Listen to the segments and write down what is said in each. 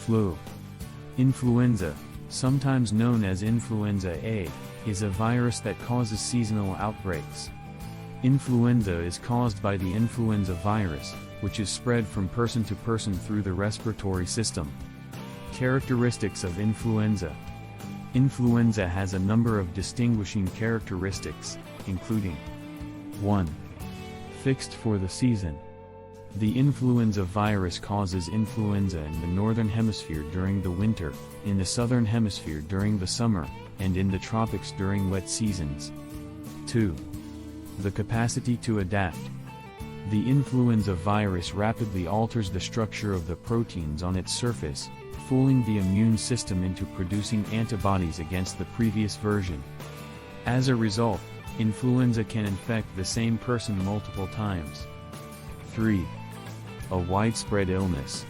Flu. Influenza, sometimes known as Influenza A, is a virus that causes seasonal outbreaks. Influenza is caused by the influenza virus, which is spread from person to person through the respiratory system. Characteristics of influenza. Influenza has a number of distinguishing characteristics, including 1. Fixed for the season. The influenza virus causes influenza in the northern hemisphere during the winter, in the southern hemisphere during the summer, and in the tropics during wet seasons. 2. The capacity to adapt. The influenza virus rapidly alters the structure of the proteins on its surface, fooling the immune system into producing antibodies against the previous version. As a result, influenza can infect the same person multiple times. 3. A widespread illness.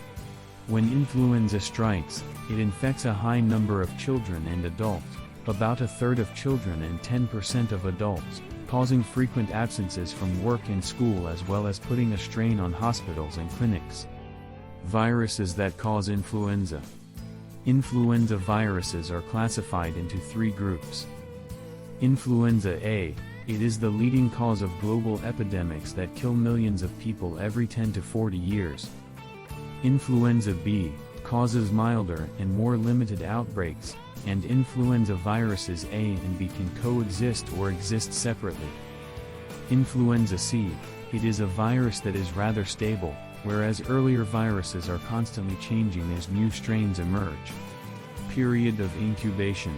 When influenza strikes, it infects a high number of children and adults, about a third of children and 10% of adults, causing frequent absences from work and school as well as putting a strain on hospitals and clinics. Viruses that cause influenza. Influenza viruses are classified into 3 groups. Influenza A. It is the leading cause of global epidemics that kill millions of people every 10 to 40 years. Influenza B causes milder and more limited outbreaks, and influenza viruses A and B can coexist or exist separately. Influenza C. It is a virus that is rather stable, whereas earlier viruses are constantly changing as new strains emerge. Period of incubation.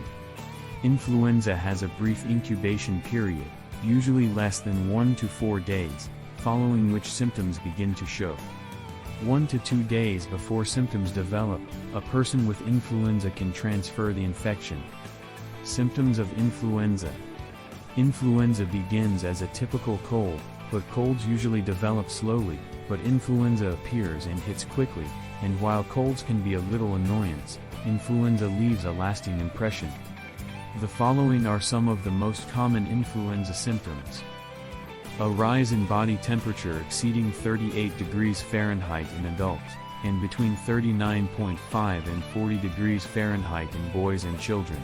Influenza has a brief incubation period, usually less than 1 to 4 days, following which symptoms begin to show. 1 to 2 days before symptoms develop, a person with influenza can transfer the infection. Symptoms of influenza. Influenza begins as a typical cold, but colds usually develop slowly, but influenza appears and hits quickly, and while colds can be a little annoyance, influenza leaves a lasting impression. The following are some of the most common influenza symptoms. A rise in body temperature exceeding 38 degrees Fahrenheit in adults, and between 39.5 and 40 degrees Fahrenheit in boys and children.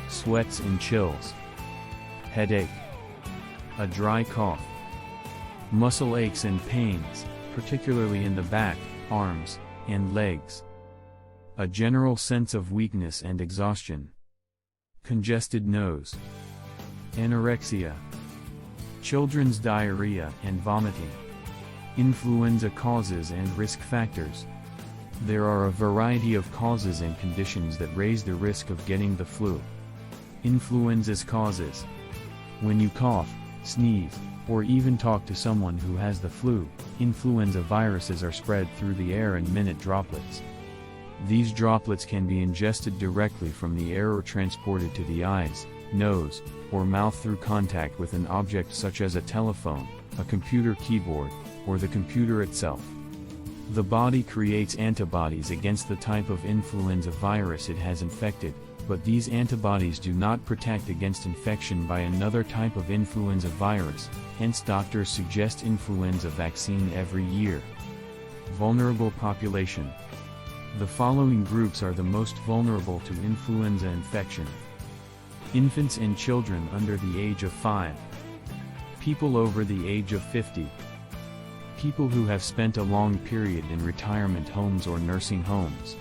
Sweats and chills. Headache. A dry cough. Muscle aches and pains, particularly in the back, arms, and legs. A general sense of weakness and exhaustion. Congested nose. Anorexia. Children's diarrhea and vomiting. Influenza causes and risk factors. There are a variety of causes and conditions that raise the risk of getting the flu. Influenza's causes. When you cough, sneeze, or even talk to someone who has the flu, influenza viruses are spread through the air in minute droplets. These droplets can be ingested directly from the air or transported to the eyes, nose, or mouth through contact with an object such as a telephone, a computer keyboard, or the computer itself. The body creates antibodies against the type of influenza virus it has infected, but these antibodies do not protect against infection by another type of influenza virus, hence doctors suggest influenza vaccine every year. Vulnerable population. The following groups are the most vulnerable to influenza infection. Infants and children under the age of 5. People over the age of 50. People who have spent a long period in retirement homes or nursing homes.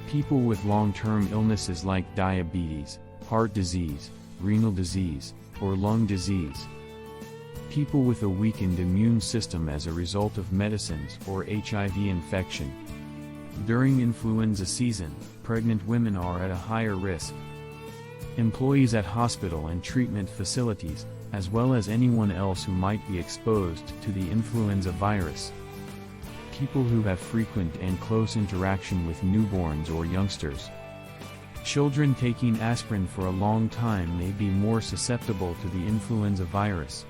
People with long-term illnesses like diabetes, heart disease, renal disease, or lung disease. People with a weakened immune system as a result of medicines or HIV infection. During influenza season, pregnant women are at a higher risk. Employees at hospital and treatment facilities, as well as anyone else who might be exposed to the influenza virus. People who have frequent and close interaction with newborns or youngsters. Children taking aspirin for a long time may be more susceptible to the influenza virus.